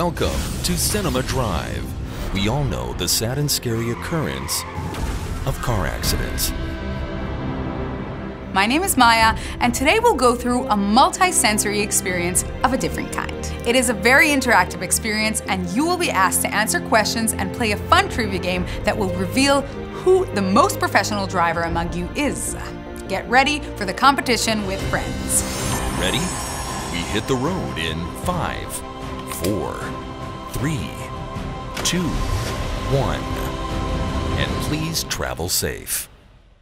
Welcome to Cinema Drive. We all know the sad and scary occurrence of car accidents. My name is Maya, and today we'll go through a multi-sensory experience of a different kind. It is a very interactive experience, and you will be asked to answer questions and play a fun trivia game that will reveal who the most professional driver among you is. Get ready for the competition with friends. Ready? We hit the road in 5, 4, 3, 2, 1. And please travel safe.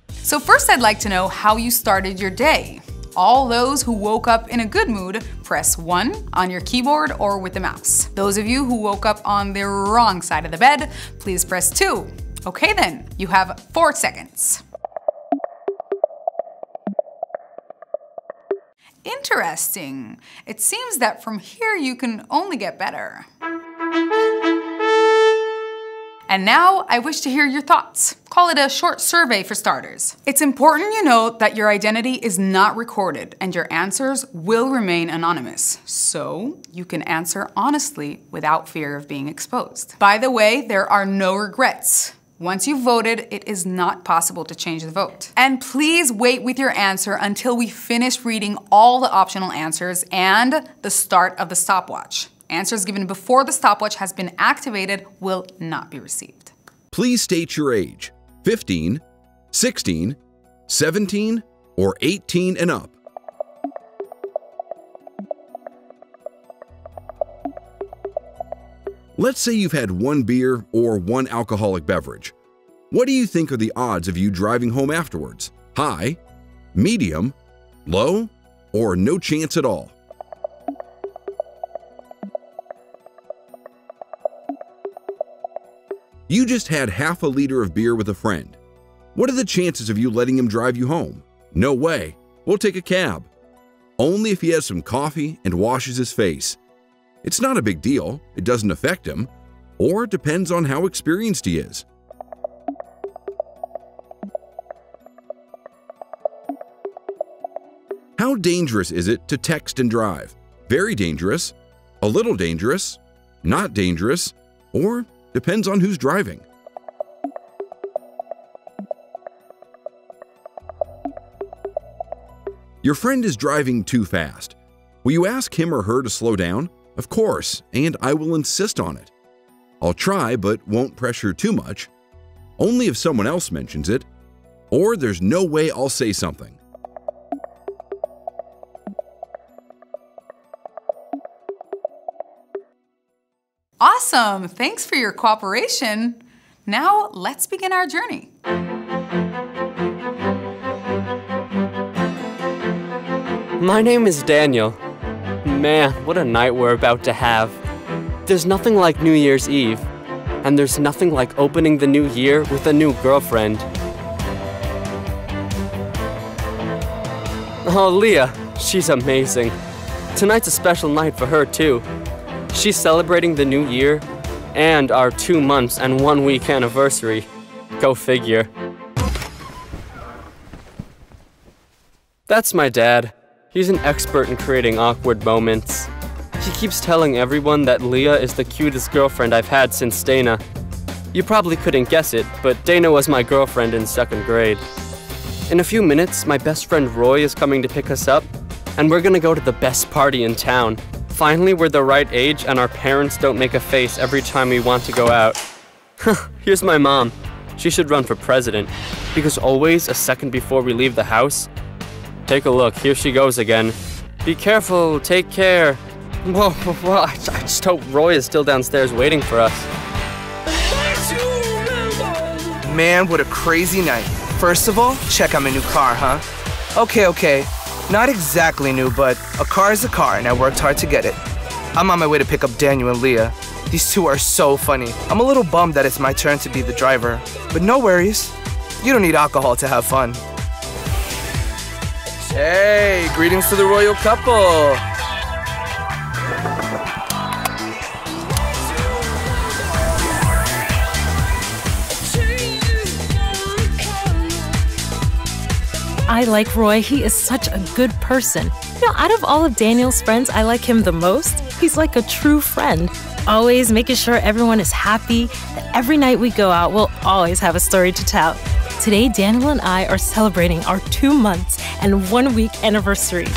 So first I'd like to know how you started your day. All those who woke up in a good mood, press 1 on your keyboard or with the mouse. Those of you who woke up on the wrong side of the bed, please press 2. Okay then, you have 4 seconds. Interesting. It seems that from here you can only get better. And now I wish to hear your thoughts. Call it a short survey for starters. It's important you know that your identity is not recorded and your answers will remain anonymous. So you can answer honestly without fear of being exposed. By the way, there are no regrets. Once you've voted, it is not possible to change the vote. And please wait with your answer until we finish reading all the optional answers and the start of the stopwatch. Answers given before the stopwatch has been activated will not be received. Please state your age, 15, 16, 17, or 18 and up. Let's say you've had 1 beer or 1 alcoholic beverage. What do you think are the odds of you driving home afterwards? High, medium, low, or no chance at all? You just had half a liter of beer with a friend. What are the chances of you letting him drive you home? No way. We'll take a cab. Only if he has some coffee and washes his face. It's not a big deal, it doesn't affect him, or depends on how experienced he is. How dangerous is it to text and drive? Very dangerous, a little dangerous, not dangerous, or depends on who's driving. Your friend is driving too fast. Will you ask him or her to slow down? Of course, and I will insist on it. I'll try, but won't pressure too much. Only if someone else mentions it, or there's no way I'll say something. Awesome! Thanks for your cooperation. Now let's begin our journey. My name is Daniel. Man, what a night we're about to have. There's nothing like New Year's Eve, and there's nothing like opening the new year with a new girlfriend. Oh, Leah, she's amazing. Tonight's a special night for her, too. She's celebrating the new year and our 2 months and 1 week anniversary. Go figure. That's my dad. He's an expert in creating awkward moments. He keeps telling everyone that Leah is the cutest girlfriend I've had since Dana. You probably couldn't guess it, but Dana was my girlfriend in 2nd grade. In a few minutes, my best friend Roy is coming to pick us up, and we're gonna go to the best party in town. Finally, we're the right age and our parents don't make a face every time we want to go out. Here's my mom. She should run for president, because always a second before we leave the house. Take a look, here she goes again. Be careful, take care. Whoa, I just hope Roy is still downstairs waiting for us. Man, what a crazy night. First of all, check out my new car, huh? Okay. Not exactly new, but a car is a car, and I worked hard to get it. I'm on my way to pick up Daniel and Leah. These two are so funny. I'm a little bummed that it's my turn to be the driver. But no worries. You don't need alcohol to have fun. Hey, greetings to the royal couple. I like Roy. He is such a good person. You know, out of all of Daniel's friends, I like him the most. He's like a true friend. always making sure everyone is happy, that every night we go out, we'll always have a story to tell. Today, Daniel and I are celebrating our 2 months and 1 week anniversary.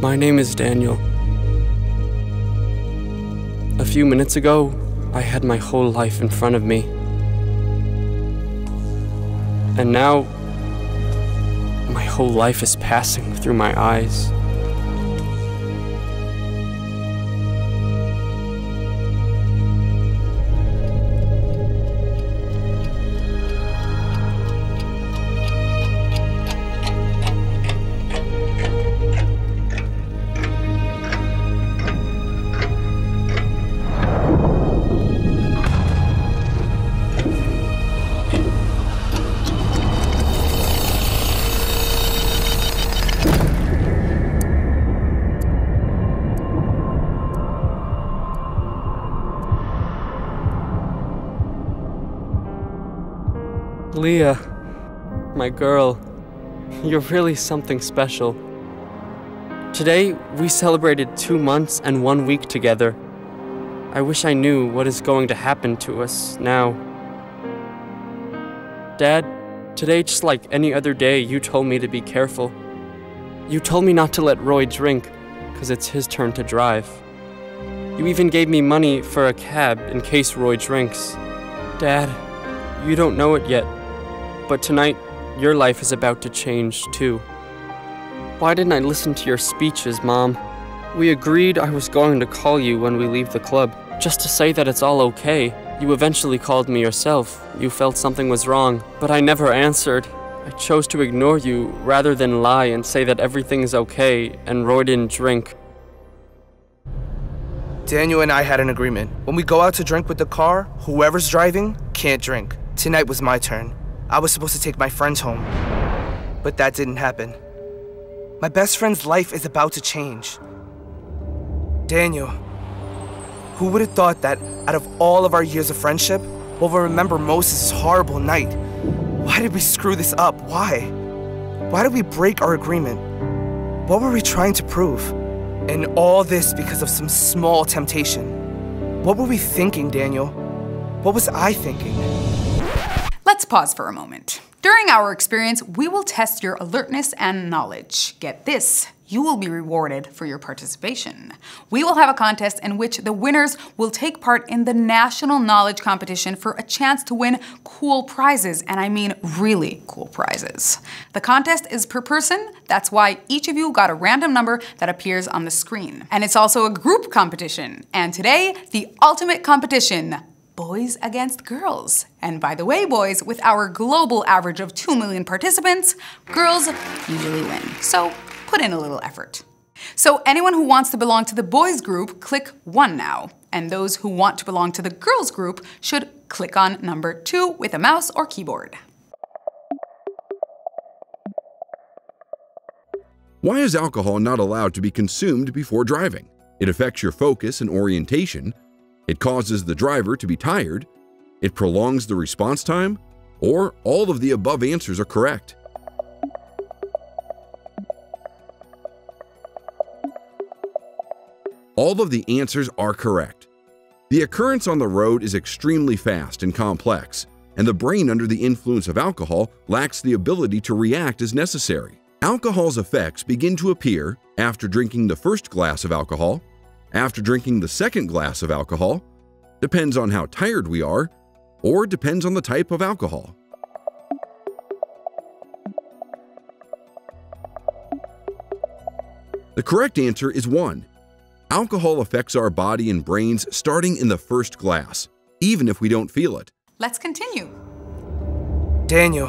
My name is Daniel. A few minutes ago, I had my whole life in front of me. And now, my whole life is passing through my eyes. Leah, my girl, you're really something special. Today, we celebrated 2 months and 1 week together. I wish I knew what is going to happen to us now. Dad, today, just like any other day, you told me to be careful. You told me not to let Roy drink, because it's his turn to drive. You even gave me money for a cab in case Roy drinks. Dad, you don't know it yet, but tonight, your life is about to change, too. Why didn't I listen to your speeches, Mom? We agreed I was going to call you when we leave the club, just to say that it's all okay. You eventually called me yourself. You felt something was wrong, but I never answered. I chose to ignore you rather than lie and say that everything is okay and Roy didn't drink. Daniel and I had an agreement. When we go out to drink with the car, whoever's driving can't drink. Tonight was my turn. I was supposed to take my friends home, but that didn't happen. My best friend's life is about to change. Daniel, who would have thought that out of all of our years of friendship, we'll remember Moses' horrible night? Why did we screw this up? Why? Why did we break our agreement? What were we trying to prove? And all this because of some small temptation. What were we thinking, Daniel? What was I thinking? Let's pause for a moment. During our experience, we will test your alertness and knowledge. Get this, you will be rewarded for your participation. We will have a contest in which the winners will take part in the national knowledge competition for a chance to win cool prizes, and I mean really cool prizes. The contest is per person, that's why each of you got a random number that appears on the screen. And it's also a group competition, and today, the ultimate competition, boys against girls. And by the way, boys, with our global average of 2 million participants, girls usually win. So put in a little effort. So anyone who wants to belong to the boys group, click 1 now. And those who want to belong to the girls group should click on number 2 with a mouse or keyboard. Why is alcohol not allowed to be consumed before driving? It affects your focus and orientation. It causes the driver to be tired. It prolongs the response time. Or all of the above answers are correct. All of the answers are correct. The occurrence on the road is extremely fast and complex, and the brain under the influence of alcohol lacks the ability to react as necessary. Alcohol's effects begin to appear after drinking the first glass of alcohol, after drinking the second glass of alcohol, depends on how tired we are, or depends on the type of alcohol. The correct answer is 1. Alcohol affects our body and brains starting in the first glass, even if we don't feel it. Let's continue. Daniel,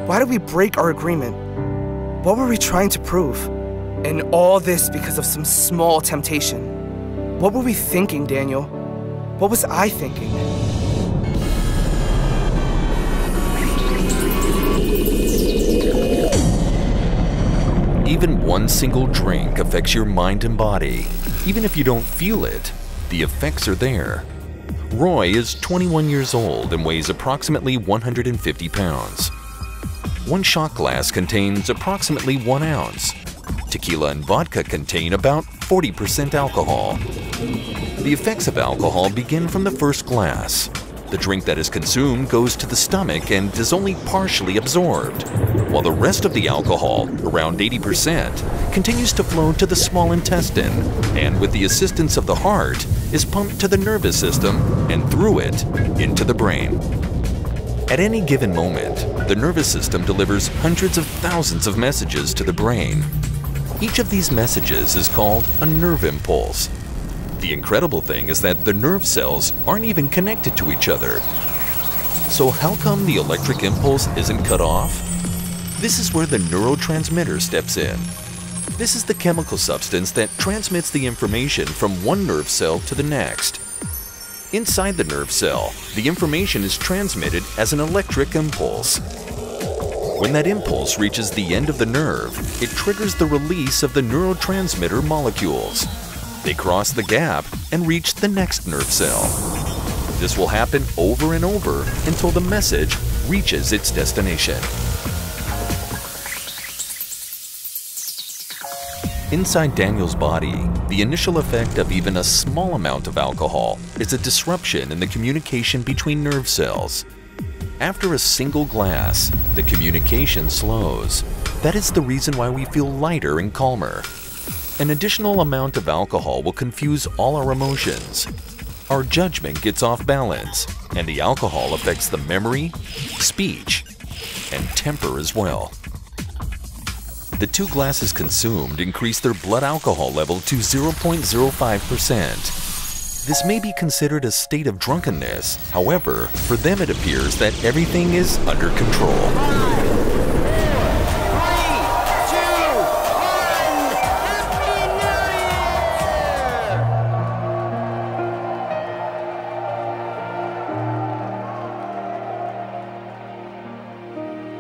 why did we break our agreement? What were we trying to prove? And all this because of some small temptation. What were we thinking, Daniel? What was I thinking? Even one single drink affects your mind and body. Even if you don't feel it, the effects are there. Roy is 21 years old and weighs approximately 150 pounds. One shot glass contains approximately 1 ounce. Tequila and vodka contain about 40% alcohol. The effects of alcohol begin from the first glass. The drink that is consumed goes to the stomach and is only partially absorbed, while the rest of the alcohol, around 80%, continues to flow to the small intestine and, with the assistance of the heart, is pumped to the nervous system and through it into the brain. At any given moment, the nervous system delivers hundreds of thousands of messages to the brain. Each of these messages is called a nerve impulse. The incredible thing is that the nerve cells aren't even connected to each other. So how come the electric impulse isn't cut off? This is where the neurotransmitter steps in. This is the chemical substance that transmits the information from one nerve cell to the next. Inside the nerve cell, the information is transmitted as an electric impulse. When that impulse reaches the end of the nerve, it triggers the release of the neurotransmitter molecules. They cross the gap and reach the next nerve cell. This will happen over and over until the message reaches its destination. Inside Daniel's body, the initial effect of even a small amount of alcohol is a disruption in the communication between nerve cells. After a single glass, the communication slows. That is the reason why we feel lighter and calmer. An additional amount of alcohol will confuse all our emotions. Our judgment gets off balance, and the alcohol affects the memory, speech, and temper as well. The 2 glasses consumed increase their blood alcohol level to 0.05%. This may be considered a state of drunkenness. However, for them it appears that everything is under control.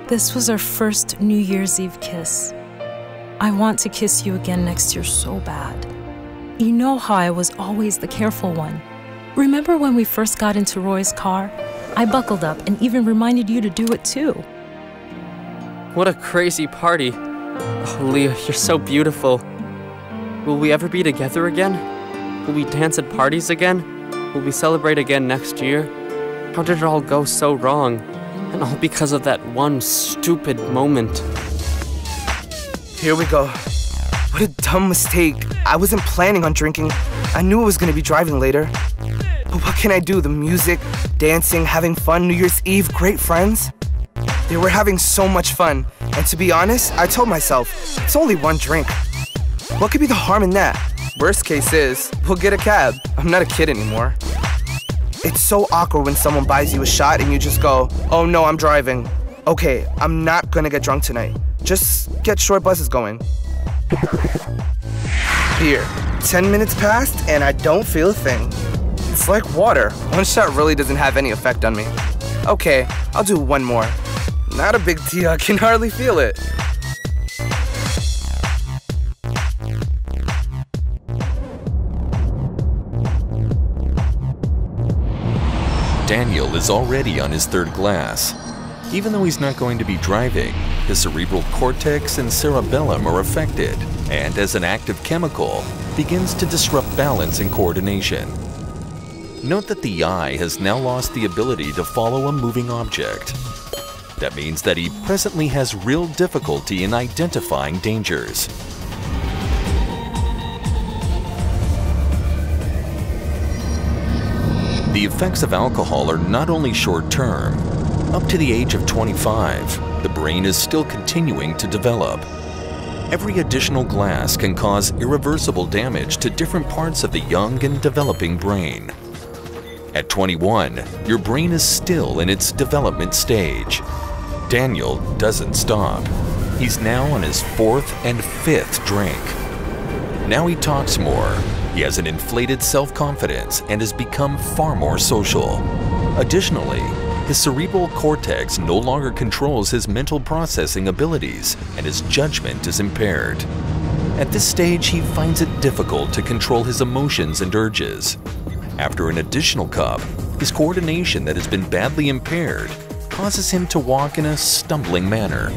This was our first New Year's Eve kiss. I want to kiss you again next year so bad. You know how I was always the careful one. Remember when we first got into Roy's car? I buckled up and even reminded you to do it too. What a crazy party. Oh, Leah, you're so beautiful. Will we ever be together again? Will we dance at parties again? Will we celebrate again next year? How did it all go so wrong? And all because of that one stupid moment. Here we go. What a dumb mistake. I wasn't planning on drinking. I knew I was gonna be driving later. But what can I do? The music, dancing, having fun, New Year's Eve, great friends. They were having so much fun. And to be honest, I told myself, it's only one drink. What could be the harm in that? Worst case is, we'll get a cab. I'm not a kid anymore. It's so awkward when someone buys you a shot and you just go, oh no, I'm driving. Okay, I'm not gonna get drunk tonight. Just get short buses going. Here, 10 minutes passed and I don't feel a thing. It's like water. One shot really doesn't have any effect on me. Okay, I'll do one more. Not a big deal, I can hardly feel it. Daniel is already on his third glass. Even though he's not going to be driving, his cerebral cortex and cerebellum are affected, and as an active chemical, begins to disrupt balance and coordination. Note that the eye has now lost the ability to follow a moving object. That means that he presently has real difficulty in identifying dangers. The effects of alcohol are not only short-term. Up to the age of 25, the brain is still continuing to develop. Every additional glass can cause irreversible damage to different parts of the young and developing brain. At 21, your brain is still in its development stage. Daniel doesn't stop. He's now on his fourth and fifth drink. Now he talks more. He has an inflated self-confidence and has become far more social. Additionally, his cerebral cortex no longer controls his mental processing abilities and his judgment is impaired. At this stage, he finds it difficult to control his emotions and urges. After an additional cup, his coordination that has been badly impaired causes him to walk in a stumbling manner.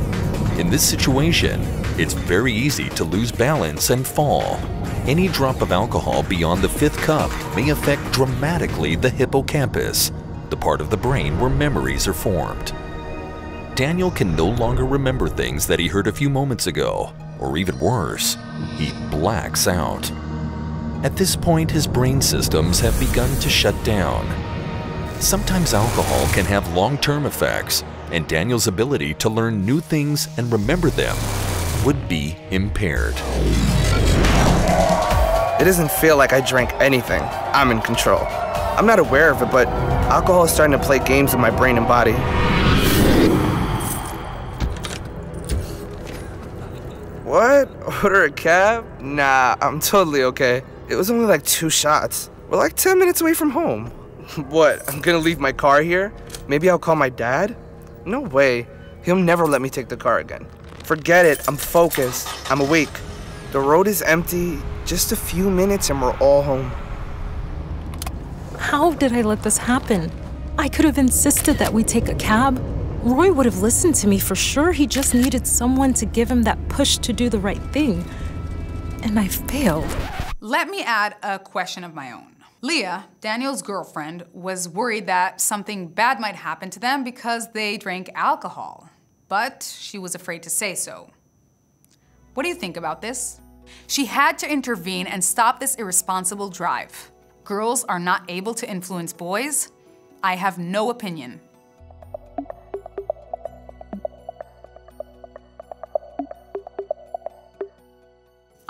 In this situation, it's very easy to lose balance and fall. Any drop of alcohol beyond the fifth cup may affect dramatically the hippocampus, the part of the brain where memories are formed. Daniel can no longer remember things that he heard a few moments ago, or even worse, he blacks out. At this point, his brain systems have begun to shut down. Sometimes alcohol can have long-term effects, and Daniel's ability to learn new things and remember them would be impaired. It doesn't feel like I drank anything. I'm in control. I'm not aware of it, but alcohol is starting to play games with my brain and body. What? Order a cab? Nah, I'm totally okay. It was only like 2 shots. We're like 10 minutes away from home. What, I'm gonna leave my car here? Maybe I'll call my dad? No way. He'll never let me take the car again. Forget it, I'm focused. I'm awake. The road is empty. Just a few minutes and we're all home. How did I let this happen? I could have insisted that we take a cab. Roy would have listened to me for sure. He just needed someone to give him that push to do the right thing. And I failed. Let me add a question of my own. Leah, Daniel's girlfriend, was worried that something bad might happen to them because they drank alcohol, but she was afraid to say so. What do you think about this? She had to intervene and stop this irresponsible drive. Girls are not able to influence boys. I have no opinion.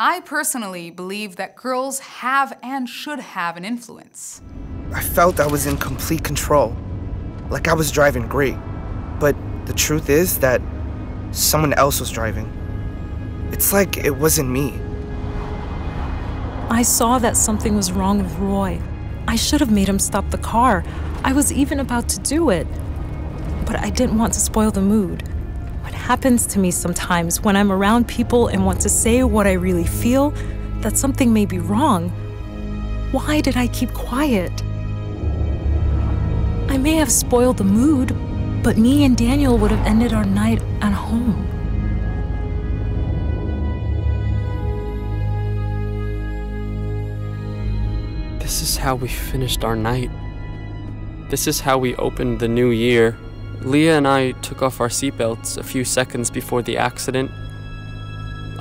I personally believe that girls have and should have an influence. I felt I was in complete control, like I was driving great. But the truth is that someone else was driving. It's like it wasn't me. I saw that something was wrong with Roy. I should have made him stop the car. I was even about to do it. But I didn't want to spoil the mood. What happens to me sometimes when I'm around people and want to say what I really feel, that something may be wrong. Why did I keep quiet? I may have spoiled the mood, but me and Daniel would have ended our night at home. This is how we finished our night. This is how we opened the new year. Leah and I took off our seatbelts a few seconds before the accident.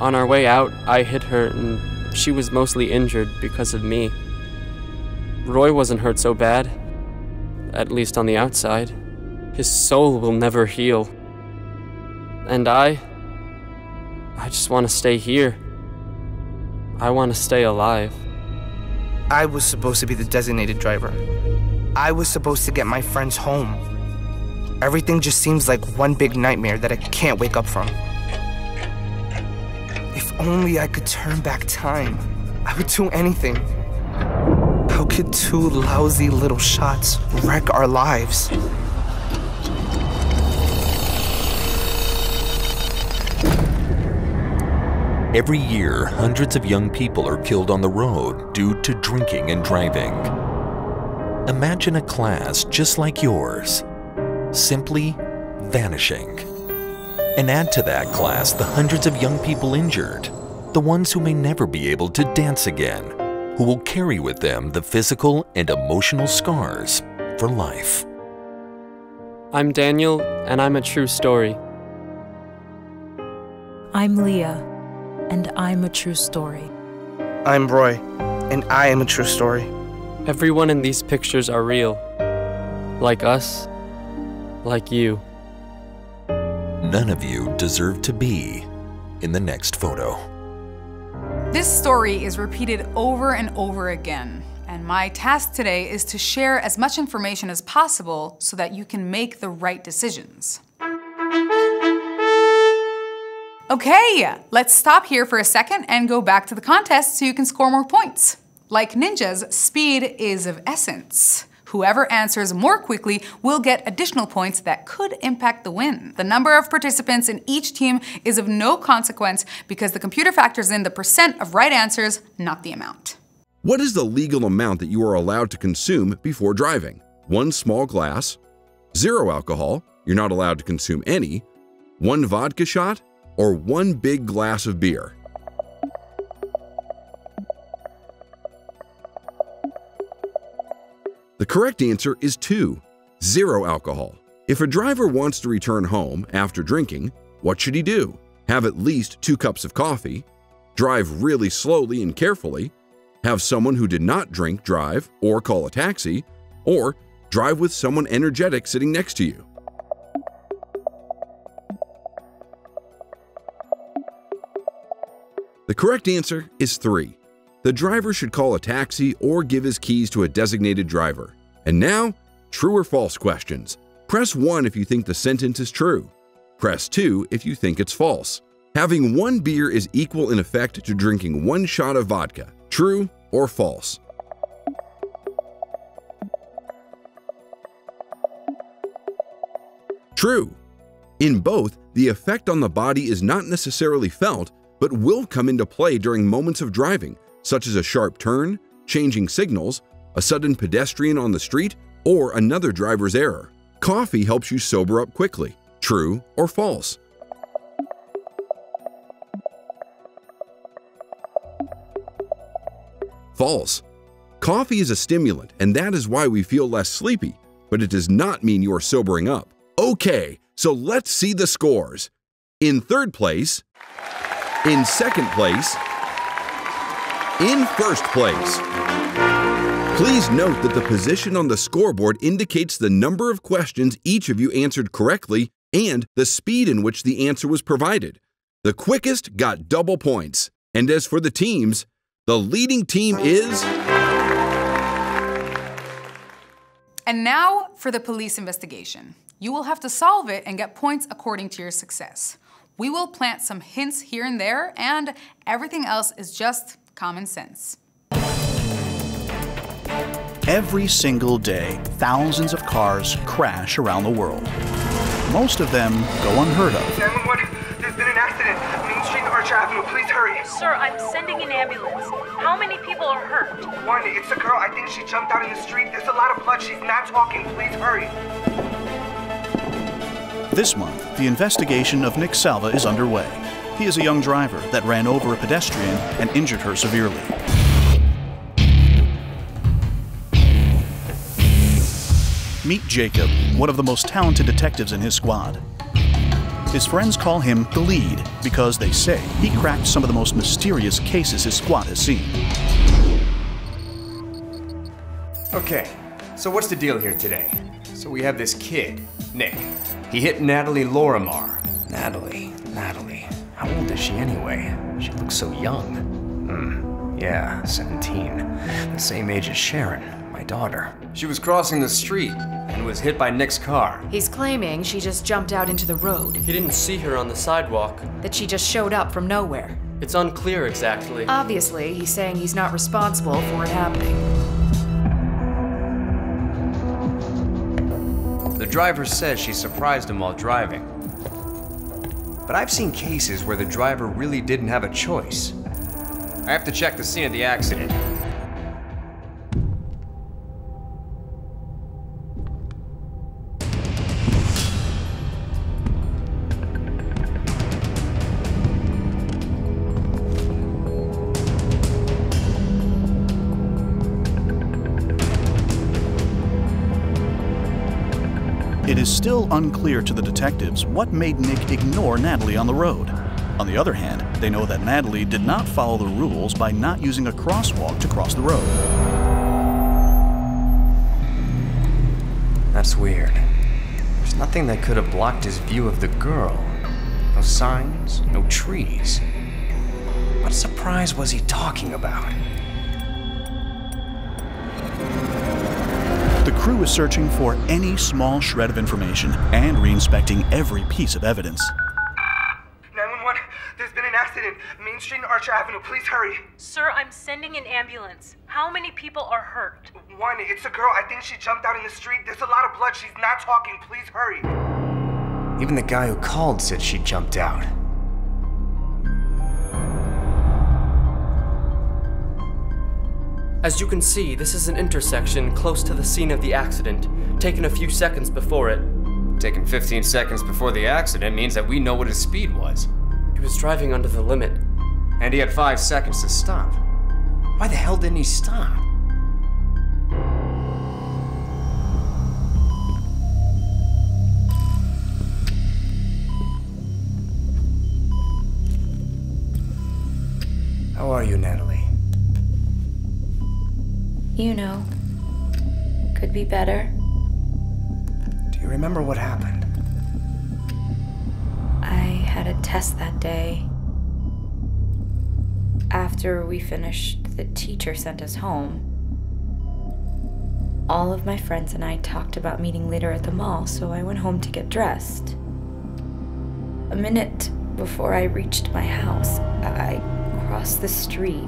On our way out, I hit her and she was mostly injured because of me. Roy wasn't hurt so bad, at least on the outside. His soul will never heal. And I just want to stay here. I want to stay alive. I was supposed to be the designated driver. I was supposed to get my friends home. Everything just seems like one big nightmare that I can't wake up from. If only I could turn back time, I would do anything. How could two lousy little shots wreck our lives? Every year, hundreds of young people are killed on the road due to drinking and driving. Imagine a class just like yours, simply vanishing. And add to that class the hundreds of young people injured, the ones who may never be able to dance again, who will carry with them the physical and emotional scars for life. I'm Daniel, and I'm a true story. I'm Leah, and I'm a true story. I'm Roy, and I am a true story. Everyone in these pictures are real. Like us, like you. None of you deserve to be in the next photo. This story is repeated over and over again, and my task today is to share as much information as possible so that you can make the right decisions. Okay, let's stop here for a second and go back to the contest so you can score more points. Like ninjas, speed is of essence. Whoever answers more quickly will get additional points that could impact the win. The number of participants in each team is of no consequence because the computer factors in the percent of right answers, not the amount. What is the legal amount that you are allowed to consume before driving? 1 small glass, 0 alcohol, you're not allowed to consume any, 1 vodka shot, or 1 big glass of beer? The correct answer is 2, 0 alcohol. If a driver wants to return home after drinking, what should he do? Have at least 2 cups of coffee, drive really slowly and carefully, have someone who did not drink drive or call a taxi, or drive with someone energetic sitting next to you. The correct answer is 3. The driver should call a taxi or give his keys to a designated driver. And now, true or false questions. Press 1 if you think the sentence is true. Press 2 if you think it's false. Having 1 beer is equal in effect to drinking 1 shot of vodka. True or false? True. In both, the effect on the body is not necessarily felt, but will come into play during moments of driving, such as a sharp turn, changing signals, a sudden pedestrian on the street, or another driver's error. Coffee helps you sober up quickly. True or false? False. Coffee is a stimulant, and that is why we feel less sleepy, but it does not mean you are sobering up. Okay, so let's see the scores. In 3rd place, in 2nd place, in 1st place. Please note that the position on the scoreboard indicates the number of questions each of you answered correctly and the speed in which the answer was provided. The quickest got double points. And as for the teams, the leading team is... And now for the police investigation. You will have to solve it and get points according to your success. We will plant some hints here and there, and everything else is just common sense. Every single day, thousands of cars crash around the world. Most of them go unheard of. 911, there's been an accident. Main Street, Archer Avenue, please hurry. Sir, I'm sending an ambulance. How many people are hurt? 1, it's a girl. I think she jumped out in the street. There's a lot of blood. She's not talking. Please hurry. This month, the investigation of Nick Salva is underway. He is a young driver that ran over a pedestrian and injured her severely. Meet Jacob, one of the most talented detectives in his squad. His friends call him the lead because they say he cracked some of the most mysterious cases his squad has seen. Okay, so what's the deal here today? So we have this kid, Nick. He hit Natalie Lorimar. Natalie. How old is she anyway? She looks so young. Yeah, 17. The same age as Sharon, my daughter. She was crossing the street and was hit by Nick's car. He's claiming she just jumped out into the road. He didn't see her on the sidewalk. That she just showed up from nowhere. It's unclear exactly. Obviously, he's saying he's not responsible for it happening. The driver says she surprised him while driving. But I've seen cases where the driver really didn't have a choice. I have to check the scene of the accident. It is still unclear to the detectives what made Nick ignore Natalie on the road. On the other hand, they know that Natalie did not follow the rules by not using a crosswalk to cross the road. That's weird. There's nothing that could have blocked his view of the girl. No signs, no trees. What surprise was he talking about? The crew is searching for any small shred of information and re-inspecting every piece of evidence. 911, there's been an accident. Main Street and Archer Avenue, please hurry. Sir, I'm sending an ambulance. How many people are hurt? One, it's a girl. I think she jumped out in the street. There's a lot of blood. She's not talking. Please hurry. Even the guy who called said she jumped out. As you can see, this is an intersection close to the scene of the accident, taken a few seconds before it. Taken 15 seconds before the accident means that we know what his speed was. He was driving under the limit. And he had 5 seconds to stop. Why the hell didn't he stop? How are you, Natalie? You know, could be better. Do you remember what happened? I had a test that day. After we finished, the teacher sent us home. All of my friends and I talked about meeting later at the mall, so I went home to get dressed. A minute before I reached my house, I crossed the street.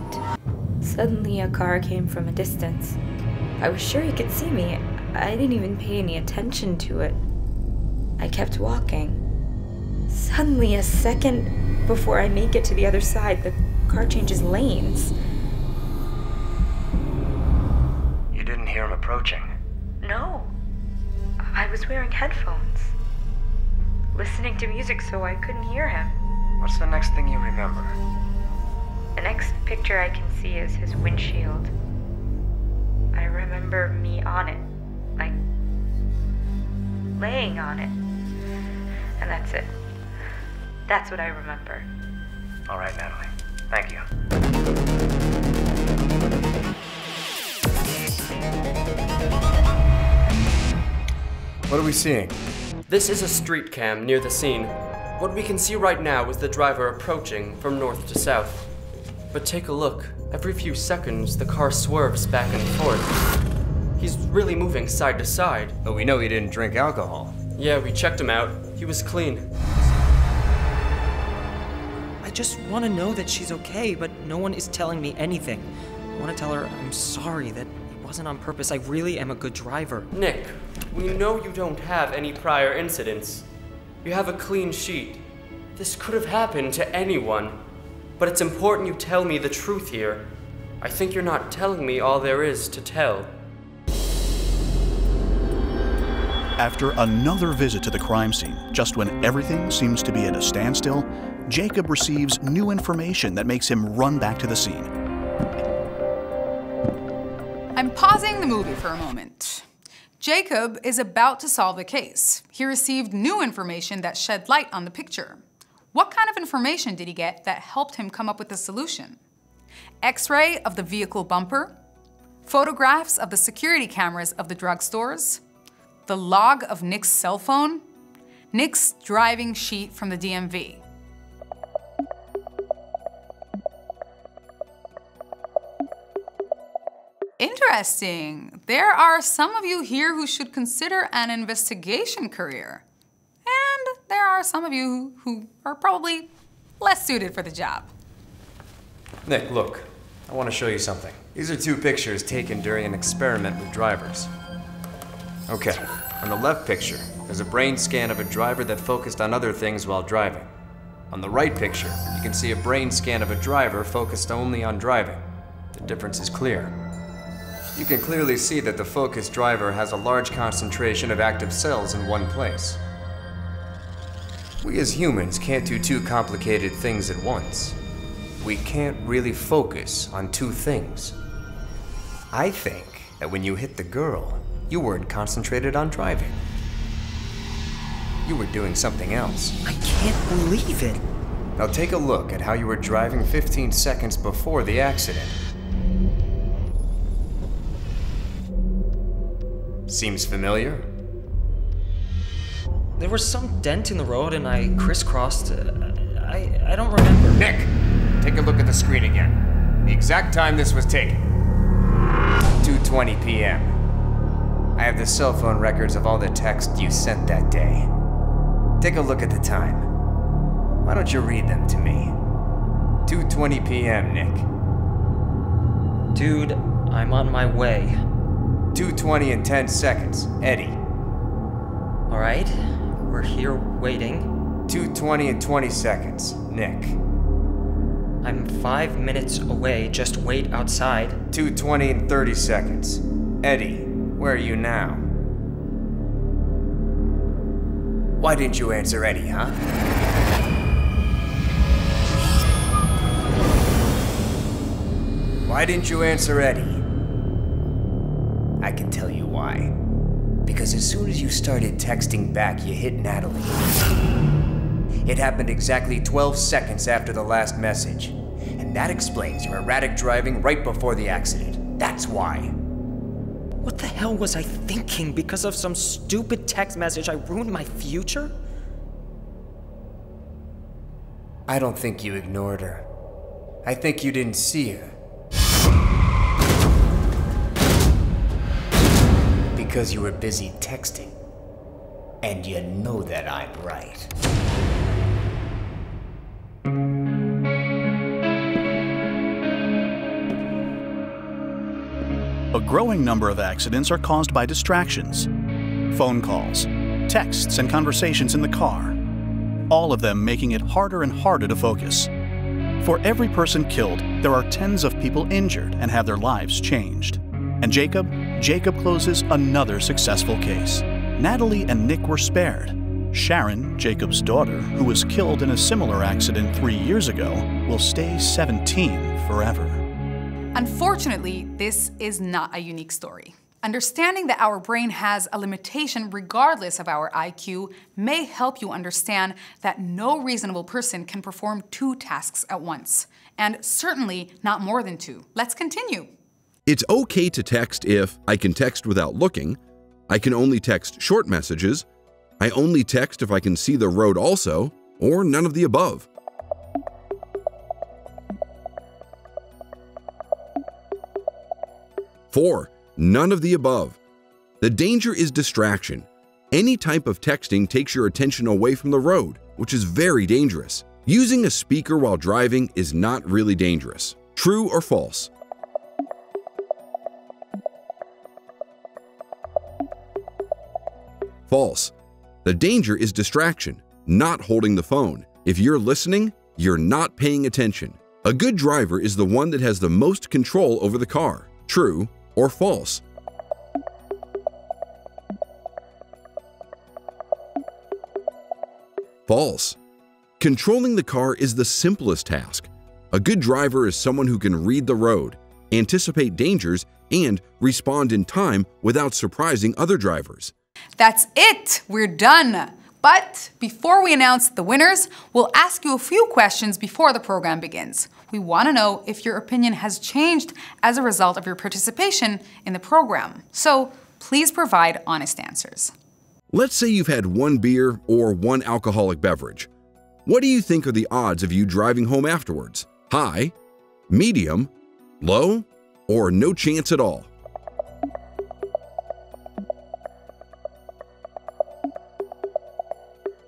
Suddenly, a car came from a distance. I was sure he could see me. I didn't even pay any attention to it. I kept walking. Suddenly, a second before I make it to the other side, the car changes lanes. You didn't hear him approaching? No. I was wearing headphones, listening to music so I couldn't hear him. What's the next thing you remember? The next picture I can see is his windshield. I remember me on it, like laying on it. And that's it. That's what I remember. All right, Natalie. Thank you. What are we seeing? This is a street cam near the scene. What we can see right now is the driver approaching from north to south. But take a look. Every few seconds, the car swerves back and forth. He's really moving side to side. But we know he didn't drink alcohol. Yeah, we checked him out. He was clean. I just want to know that she's okay, but no one is telling me anything. I want to tell her I'm sorry, that it wasn't on purpose. I really am a good driver. Nick, we know you don't have any prior incidents. You have a clean sheet. This could have happened to anyone. But it's important you tell me the truth here. I think you're not telling me all there is to tell. After another visit to the crime scene, just when everything seems to be at a standstill, Jacob receives new information that makes him run back to the scene. I'm pausing the movie for a moment. Jacob is about to solve the case. He received new information that shed light on the picture. What kind of information did he get that helped him come up with a solution? X-ray of the vehicle bumper? Photographs of the security cameras of the drugstores? The log of Nick's cell phone? Nick's driving sheet from the DMV? Interesting. There are some of you here who should consider an investigation career. And there are some of you who are probably less suited for the job. Nick, look. I want to show you something. These are 2 pictures taken during an experiment with drivers. Okay, on the left picture, there's a brain scan of a driver that focused on other things while driving. On the right picture, you can see a brain scan of a driver focused only on driving. The difference is clear. You can clearly see that the focused driver has a large concentration of active cells in one place. We as humans can't do 2 complicated things at once. We can't really focus on 2 things. I think that when you hit the girl, you weren't concentrated on driving. You were doing something else. I can't believe it. Now take a look at how you were driving 15 seconds before the accident. Seems familiar? There was some dent in the road and I crisscrossed. I don't remember. Nick, take a look at the screen again. The exact time this was taken. 2:20 p.m. I have the cell phone records of all the texts you sent that day. Take a look at the time. Why don't you read them to me? 2:20 p.m., Nick. Dude, I'm on my way. 2:20 and 10 seconds, Eddie. All right, we're here waiting. 2:20 and 20 seconds, Nick. I'm 5 minutes away, just wait outside. 2:20 and 30 seconds. Eddie, where are you now? Why didn't you answer Eddie, huh? Why didn't you answer Eddie? I can tell you why. Because as soon as you started texting back, you hit Natalie. It happened exactly 12 seconds after the last message. And that explains your erratic driving right before the accident. That's why. What the hell was I thinking? Because of some stupid text message, I ruined my future? I don't think you ignored her. I think you didn't see her. Because you were busy texting. And you know that I'm right. A growing number of accidents are caused by distractions. Phone calls, texts, and conversations in the car. All of them making it harder and harder to focus. For every person killed, there are tens of people injured and have their lives changed. And Jacob closes another successful case. Natalie and Nick were spared. Sharon, Jacob's daughter, who was killed in a similar accident 3 years ago, will stay 17 forever. Unfortunately, this is not a unique story. Understanding that our brain has a limitation regardless of our IQ may help you understand that no reasonable person can perform 2 tasks at once, and certainly not more than 2. Let's continue. It's okay to text if I can text without looking, I can only text short messages, I only text if I can see the road also, or none of the above. Four, none of the above. The danger is distraction. Any type of texting takes your attention away from the road, which is very dangerous. Using a speaker while driving is not really dangerous. True or false? False. The danger is distraction, not holding the phone. If you're listening, you're not paying attention. A good driver is the one that has the most control over the car. True or false? False. Controlling the car is the simplest task. A good driver is someone who can read the road, anticipate dangers, and respond in time without surprising other drivers. That's it! We're done! But before we announce the winners, we'll ask you a few questions before the program begins. We want to know if your opinion has changed as a result of your participation in the program. So please provide honest answers. Let's say you've had one beer or one alcoholic beverage. What do you think are the odds of you driving home afterwards? High, medium, low, or no chance at all?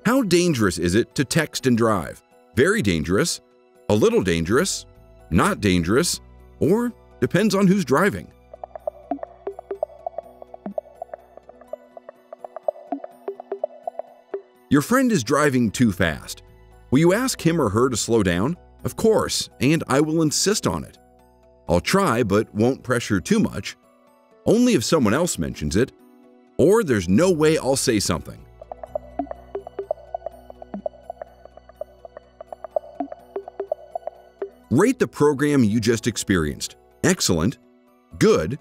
How dangerous is it to text and drive? Very dangerous, a little dangerous, not dangerous, or depends on who's driving. Your friend is driving too fast. Will you ask him or her to slow down? Of course, and I will insist on it. I'll try but won't pressure too much, only if someone else mentions it, or there's no way I'll say something. Rate the program you just experienced: excellent, good,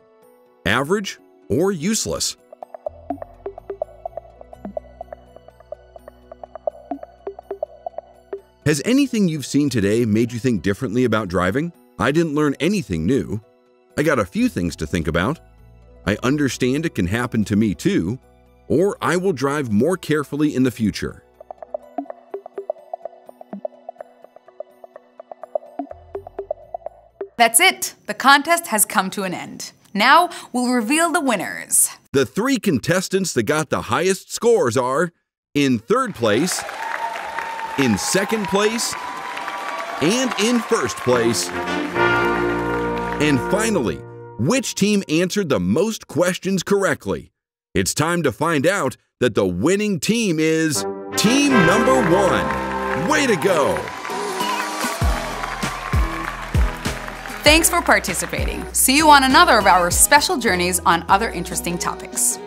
average, or useless. Has anything you've seen today made you think differently about driving? I didn't learn anything new. I got a few things to think about. I understand it can happen to me too, or I will drive more carefully in the future. That's it. The contest has come to an end. Now we'll reveal the winners. The 3 contestants that got the highest scores are in 3rd place, in 2nd place, and in 1st place. And finally, which team answered the most questions correctly? It's time to find out that the winning team is team number 1. Way to go! Thanks for participating. See you on another of our special journeys on other interesting topics.